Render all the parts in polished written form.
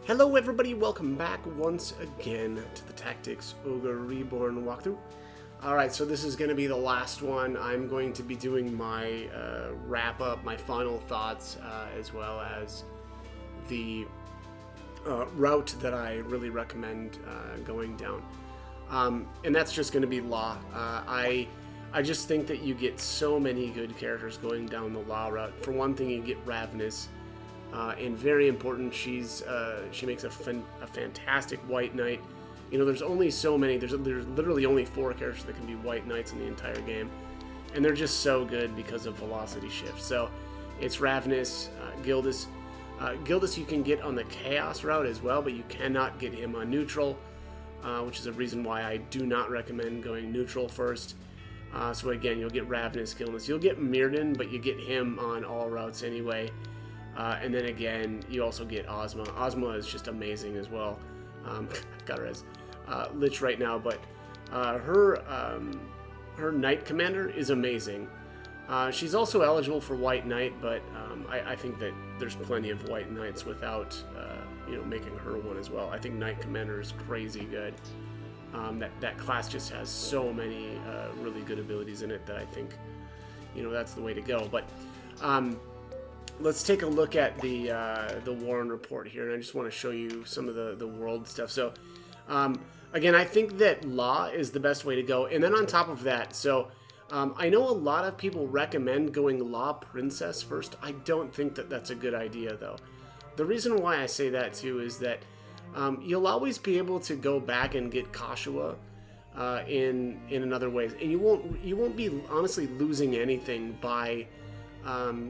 Hello everybody, welcome back once again to the Tactics Ogre Reborn walkthrough. Alright, so this is going to be the last one. I'm going to be doing my wrap-up, my final thoughts, as well as the route that I really recommend going down. And that's just going to be Law. I just think that you get so many good characters going down the Law route. For one thing, you get Ravenous. And very important, she makes a fantastic White Knight. You know, there's only so many. There's literally only 4 characters that can be White Knights in the entire game, and they're just so good because of velocity shift. So it's Ravenous, Gildas. Gildas you can get on the Chaos route as well, but you cannot get him on neutral, which is a reason why I do not recommend going neutral first. So again, you'll get Ravenous, Gildas. You'll get Mirrodin, but you get him on all routes anyway. And then again, you also get Ozma. Ozma is just amazing as well. I've got her as Lich right now, but her Knight Commander is amazing. She's also eligible for White Knight, but I think that there's plenty of White Knights without making her one as well. I think Knight Commander is crazy good. That class just has so many really good abilities in it that I think that's the way to go. But let's take a look at the Warren report here, and I just want to show you some of the world stuff. So, again, I think that Law is the best way to go. And then on top of that, so I know a lot of people recommend going Law Princess first. I don't think that that's a good idea, though. The reason why I say that, too, is that you'll always be able to go back and get Kashua in another ways. And you won't be, honestly, losing anything by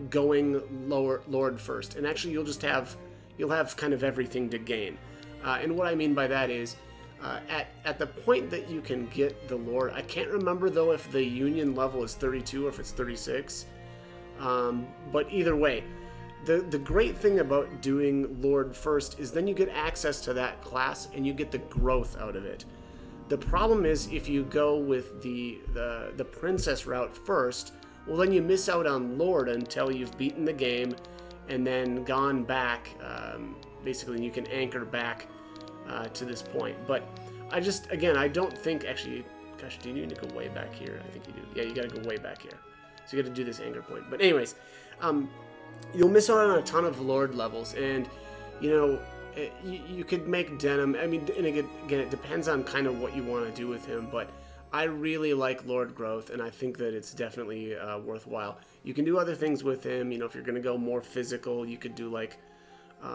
going Lord first, and actually you'll have kind of everything to gain. And what I mean by that is at the point that you can get the Lord, I can't remember though if the Union level is 32 or if it's 36, but either way, the great thing about doing Lord first is then you get access to that class and you get the growth out of it. The problem is if you go with the Princess route first, well, then you miss out on Lord until you've beaten the game and then gone back, basically, and you can anchor back to this point. But I don't think, actually, gosh, do you need to go way back here? I think you do. Yeah, you got to go way back here. So you got to do this anchor point. But anyways, you'll miss out on a ton of Lord levels, and, you could make Denim. I mean, and again, it depends on kind of what you want to do with him, but I really like Lord Growth, and I think that it's definitely worthwhile. You can do other things with him. If you're going to go more physical, you could do like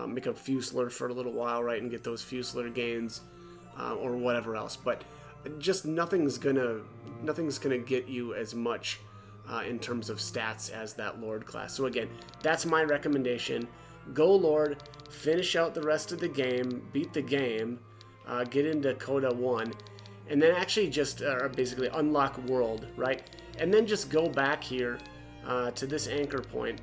make a Fusler for a little while, right, and get those Fusler gains or whatever else. But just nothing's gonna get you as much in terms of stats as that Lord class. So again, that's my recommendation. Go Lord, finish out the rest of the game, beat the game, get into CODA 1. And then actually just basically unlock world, right? And then just go back here to this anchor point.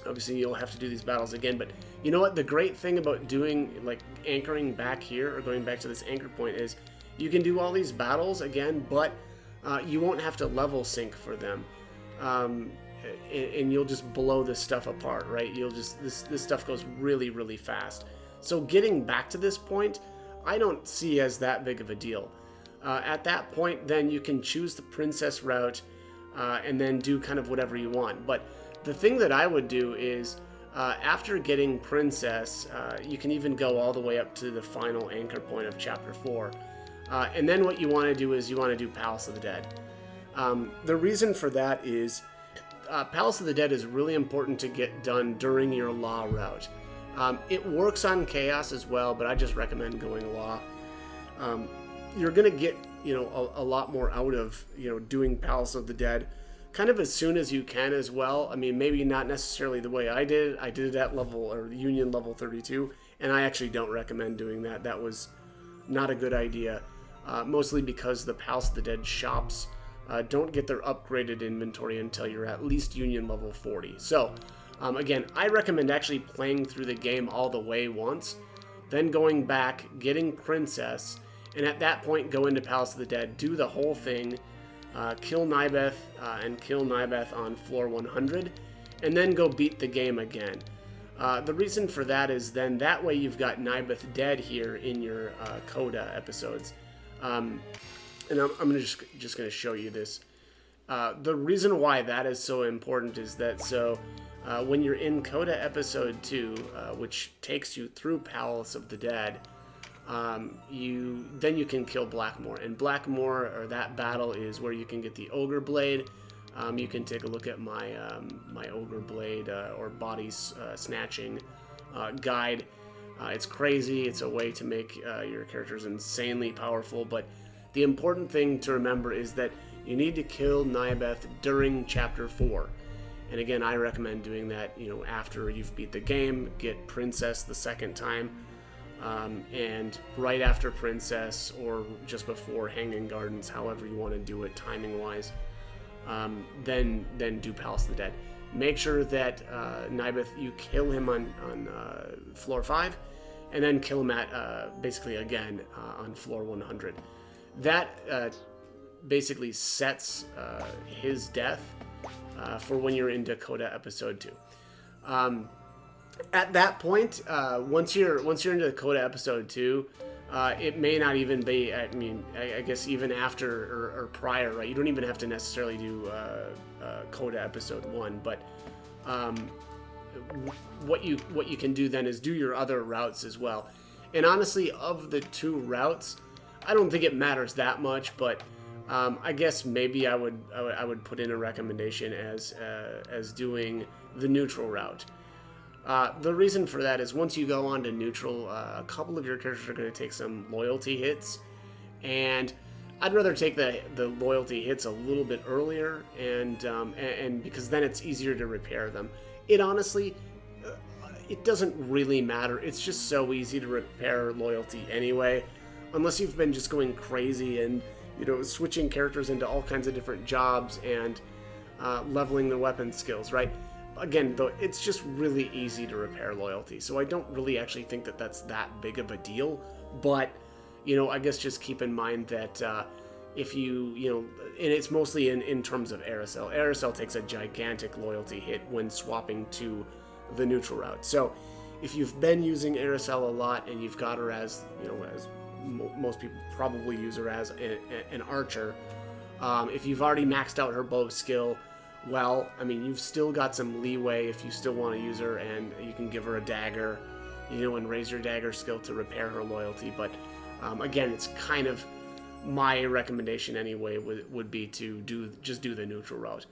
Obviously, you'll have to do these battles again, but you know what? The great thing about doing, like, anchoring back here or going back to this anchor point is you can do all these battles again, but you won't have to level sync for them. And you'll just blow this stuff apart, right? This stuff goes really, really fast. So getting back to this point, I don't see as that big of a deal. At that point, then you can choose the Princess route and then do kind of whatever you want. But the thing that I would do is after getting Princess, you can even go all the way up to the final anchor point of Chapter 4. And then what you want to do is you want to do Palace of the Dead. The reason for that is Palace of the Dead is really important to get done during your Law route. It works on Chaos as well, but I just recommend going Law. You're going to get, a lot more out of, doing Palace of the Dead kind of as soon as you can as well. I mean, maybe not necessarily the way I did it. I did it at level, or Union level 32, and I actually don't recommend doing that. That was not a good idea, mostly because the Palace of the Dead shops don't get their upgraded inventory until you're at least Union level 40. So, again, I recommend actually playing through the game all the way once, then going back, getting Princess, and at that point go into Palace of the Dead, do the whole thing, kill Nybeth and kill Nybeth on floor 100, and then go beat the game again. The reason for that is then that way you've got Nibeth dead here in your CODA episodes. And I'm just going to show you this. The reason why that is so important is that when you're in CODA episode 2, which takes you through Palace of the Dead, you can kill Blackmoor. And Blackmoor, or that battle, is where you can get the Ogre Blade. You can take a look at my my Ogre Blade or body snatching guide. It's crazy. It's a way to make your characters insanely powerful. But the important thing to remember is that you need to kill Nibeth during Chapter 4. And again, I recommend doing that, after you've beat the game, get Princess the second time, and right after Princess or just before Hanging Gardens, however you want to do it timing-wise. Then do Palace of the Dead. Make sure that Nibeth, you kill him on floor 5, and then kill him at basically again on floor 100. That basically sets his death for when you're into CODA episode 2. At that point, once you're into CODA episode 2. It may not even be, I guess even after or prior, right? You don't even have to necessarily do CODA episode 1, but what you can do then is do your other routes as well. And honestly, of the 2 routes, I don't think it matters that much, but I guess maybe I would put in a recommendation as doing the neutral route. The reason for that is once you go on to neutral, a couple of your characters are going to take some loyalty hits, and I'd rather take the loyalty hits a little bit earlier, and because then it's easier to repair them. It honestly, it doesn't really matter. It's just so easy to repair loyalty anyway, unless you've been just going crazy and switching characters into all kinds of different jobs and leveling their weapon skills, right? Again, though, it's just really easy to repair loyalty, so I don't really actually think that that's that big of a deal. But, I guess just keep in mind that if you, and it's mostly in terms of Aracel. Aracel takes a gigantic loyalty hit when swapping to the neutral route. So if you've been using Aracel a lot and you've got her as, as most people probably use her as an archer, if you've already maxed out her bow skill, well, you've still got some leeway if you still want to use her, and you can give her a dagger, and raise your dagger skill to repair her loyalty. But again, it's kind of my recommendation anyway would be to just do the neutral route,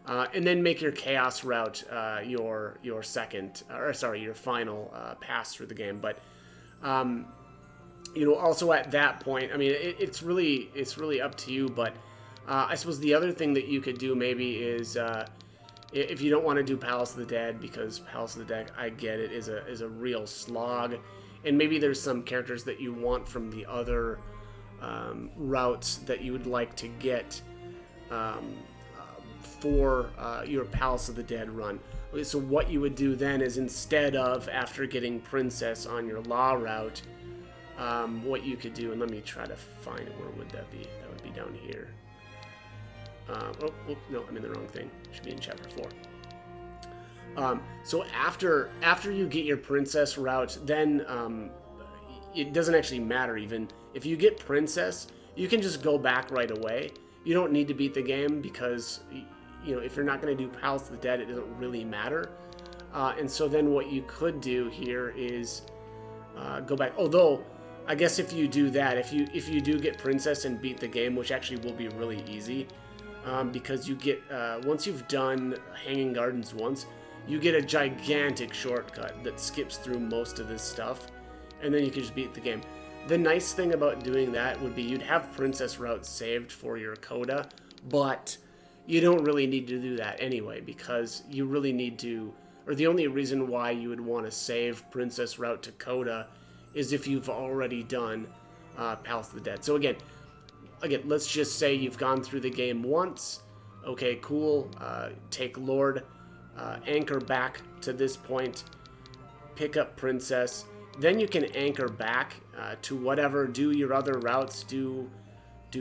and then make your chaos route your final pass through the game. But also at that point, it's really up to you, but. I suppose the other thing that you could do maybe is, if you don't want to do Palace of the Dead, because Palace of the Dead, I get it, is a real slog, and maybe there's some characters that you want from the other routes that you would like to get for your Palace of the Dead run. Okay, so what you would do then is, instead of after getting Princess on your Law route, what you could do, and let me try to find it. Where would that be? That would be down here. No, I'm in the wrong thing. It should be in chapter 4. So after you get your Princess route, then it doesn't actually matter even. If you get Princess, you can just go back right away. You don't need to beat the game because, if you're not going to do Palace of the Dead, it doesn't really matter. And so then what you could do here is go back. Although, I guess if you do that, if you do get Princess and beat the game, which actually will be really easy, because you get, once you've done Hanging Gardens once, you get a gigantic shortcut that skips through most of this stuff, and then you can just beat the game. The nice thing about doing that would be you'd have Princess routes saved for your CODA, but you don't really need to do that anyway, because you really need to, or the only reason why you would want to save Princess route to CODA is if you've already done Palace of the Dead. So again, let's just say you've gone through the game once. Okay, cool. Take Lord, anchor back to this point, pick up Princess. Then you can anchor back to whatever. Do your other routes. Do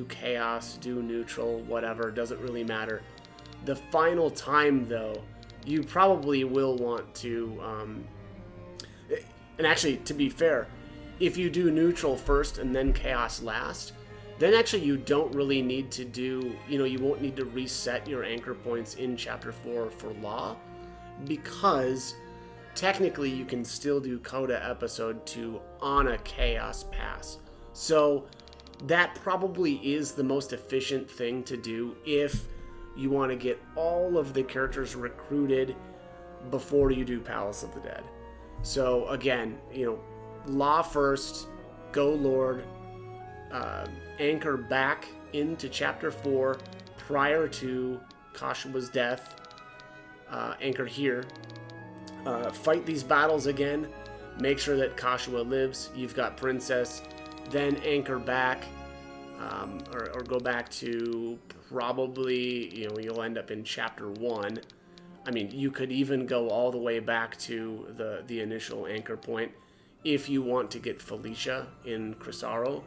Chaos. Do Neutral. Whatever. Doesn't really matter. The final time, though, you probably will want to And actually, to be fair, if you do neutral first and then chaos last, then actually you don't really need to do, you won't need to reset your anchor points in Chapter 4 for Law, because technically you can still do CODA Episode 2 on a chaos pass. So that probably is the most efficient thing to do if you want to get all of the characters recruited before you do Palace of the Dead. So again, Law first, go Lord, anchor back into Chapter 4 prior to Kashua's death, anchor here, fight these battles again, make sure that Kashua lives, you've got Princess, then anchor back, or go back to probably, you'll end up in Chapter 1. I mean, you could even go all the way back to the initial anchor point if you want to get Felicia in Cressida,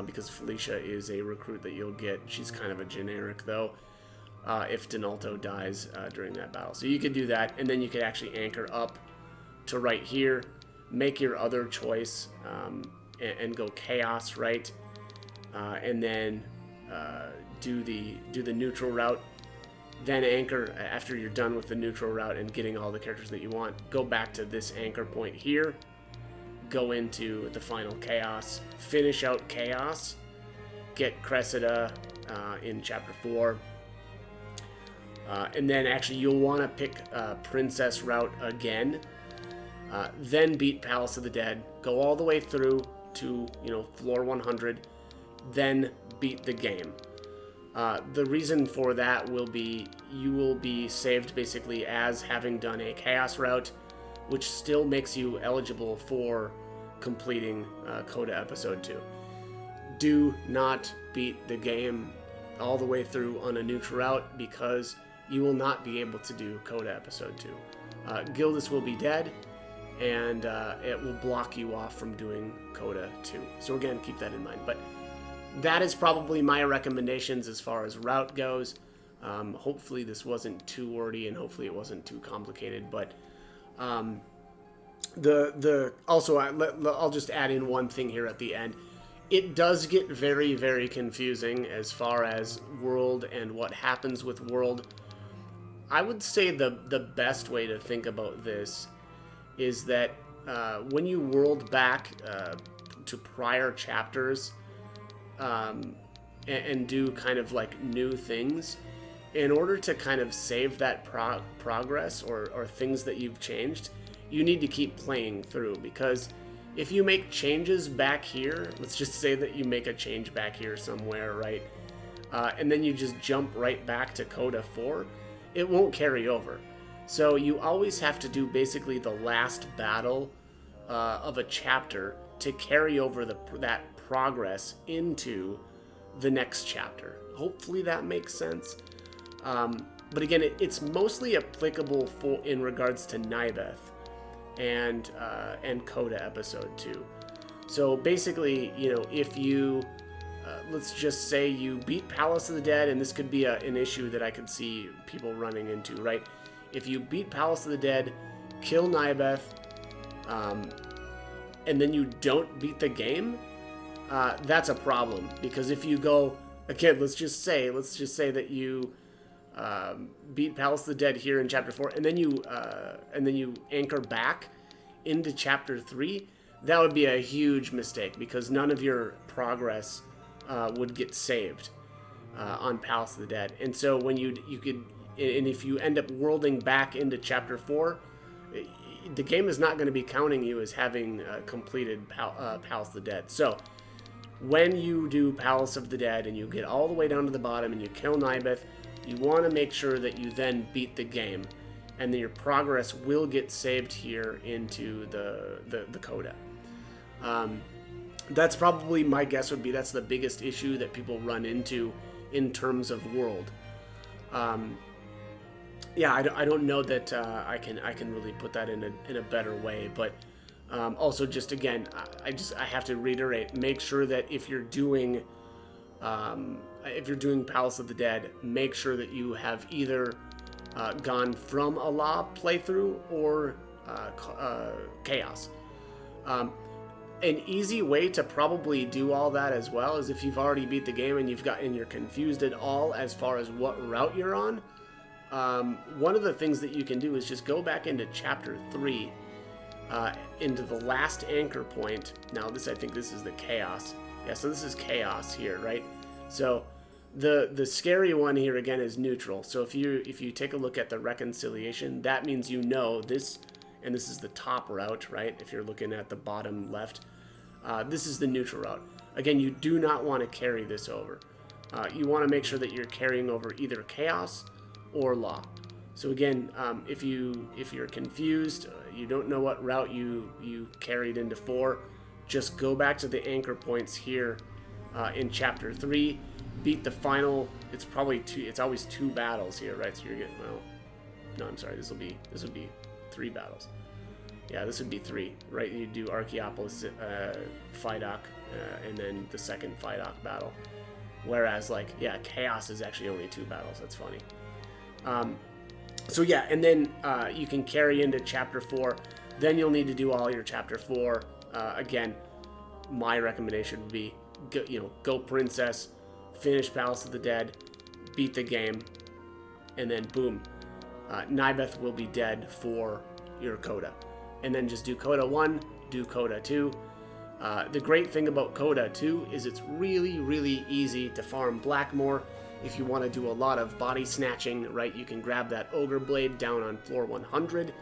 because Felicia is a recruit that you'll get. She's kind of a generic, though, if Donalto dies during that battle. So you could do that, and then you could actually anchor up to right here, make your other choice, and go Chaos, right? And then do the neutral route. Then anchor after you're done with the neutral route and getting all the characters that you want. Go back to this anchor point here. Go into the final Chaos. Finish out Chaos. Get Cressida in Chapter 4. And then actually you'll want to pick Princess route again. Then beat Palace of the Dead. Go all the way through to, floor 100. Then beat the game. The reason for that will be you will be saved basically as having done a Chaos route, which still makes you eligible for completing CODA Episode 2. Do not beat the game all the way through on a neutral route, because you will not be able to do CODA Episode 2. Gildas will be dead, and it will block you off from doing CODA 2. So again, keep that in mind. But that is probably my recommendations as far as route goes. Hopefully this wasn't too wordy, and hopefully it wasn't too complicated. But also I'll just add in one thing here at the end. It does get very, very confusing as far as world and what happens with world. I would say the best way to think about this is that when you world back to prior chapters, and do kind of like new things, in order to kind of save that progress or things that you've changed, you need to keep playing through. Because if you make changes back here, let's just say that you make a change back here somewhere, right? And then you just jump right back to CODA 4, it won't carry over. So you always have to do basically the last battle of a chapter to carry over that progress into the next chapter. Hopefully that makes sense. But again, it's mostly applicable in regards to Nybeth and CODA Episode 2. So basically, if you let's just say you beat Palace of the Dead, and this could be an issue that I could see people running into, right? If you beat Palace of the Dead, kill Nybeth, and then you don't beat the game, that's a problem. Because if you go again, let's just say that you beat Palace of the Dead here in Chapter 4, and then you anchor back into Chapter 3, that would be a huge mistake, because none of your progress would get saved on Palace of the Dead. And so when if you end up worlding back into Chapter 4, the game is not going to be counting you as having completed Palace of the Dead. So when you do Palace of the Dead and you get all the way down to the bottom and you kill Nybeth, you want to make sure that you then beat the game, and then your progress will get saved here into the CODA. That's probably, my guess would be, that's the biggest issue that people run into in terms of world. Yeah, I don't know that I can really put that in a better way, but also just again, I have to reiterate, make sure that if you're doing Palace of the Dead, make sure that you have either gone from a law playthrough or chaos. An easy way to probably do all that as well is if you've already beat the game and you're confused at all as far as what route you're on. One of the things that you can do is just go back into chapter 3, into the last anchor point. Now I think this is the chaos. Yeah, so this is chaos here, right? So the scary one here again is neutral. So if you take a look at the reconciliation, that means you know this. And this is the top route, right? If you're looking at the bottom left, this is the neutral route. Again, you do not want to carry this over. You want to make sure that you're carrying over either chaos or law. So again, if you're confused, you don't know what route you carried into 4, just go back to the anchor points here in chapter 3. Beat the final. It's probably it's always 2 battles here, right? So you're getting, well, no, I'm sorry. This would be 3 battles. Yeah, this would be 3, right? You do Archaeopolis, Phydoc, and then the second Phydoc battle. Whereas, like, yeah, Chaos is actually only 2 battles. That's funny. So yeah, and then you can carry into Chapter 4. Then you'll need to do all your Chapter 4. Again, my recommendation would be, go Princess, finish Palace of the Dead, beat the game, and then boom. Nybeth will be dead for your CODA. And then just do CODA 1, do CODA 2. The great thing about CODA 2 is it's really, really easy to farm Blackmoor. If you want to do a lot of body snatching, right, you can grab that Ogre Blade down on floor 100.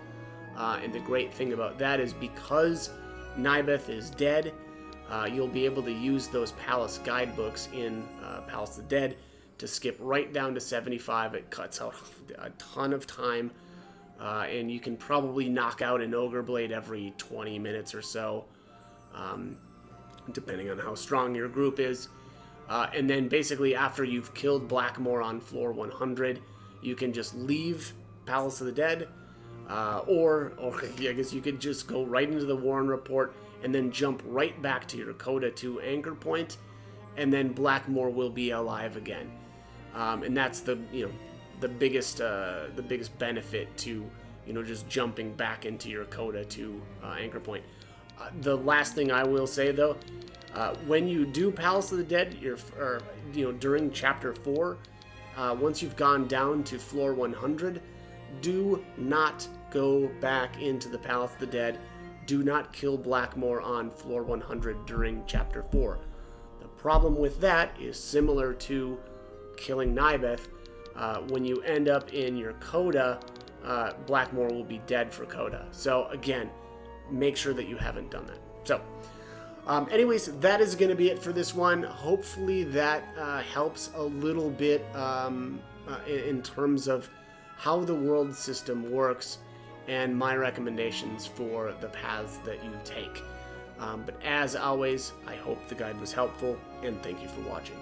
And the great thing about that is because Nybeth is dead, you'll be able to use those Palace guidebooks in Palace of the Dead to skip right down to 75. It cuts out a ton of time, and you can probably knock out an Ogre Blade every 20 minutes or so, depending on how strong your group is. And then basically after you've killed Blackmoor on floor 100, you can just leave Palace of the Dead, or I guess you could just go right into the Warren Report and then jump right back to your CODA 2 anchor point, and then Blackmoor will be alive again. And that's the biggest benefit to just jumping back into your CODA 2 anchor point. The last thing I will say though, when you do Palace of the Dead, during Chapter 4, once you've gone down to floor 100, do not go back into the Palace of the Dead. Do not kill Blackmoor on floor 100 during Chapter 4. The problem with that is similar to killing Nybeth. When you end up in your CODA, Blackmoor will be dead for CODA. So again, make sure that you haven't done that. So anyways, that is going to be it for this one. Hopefully that helps a little bit in terms of how the world system works and my recommendations for the paths that you take. But as always, I hope the guide was helpful, and thank you for watching.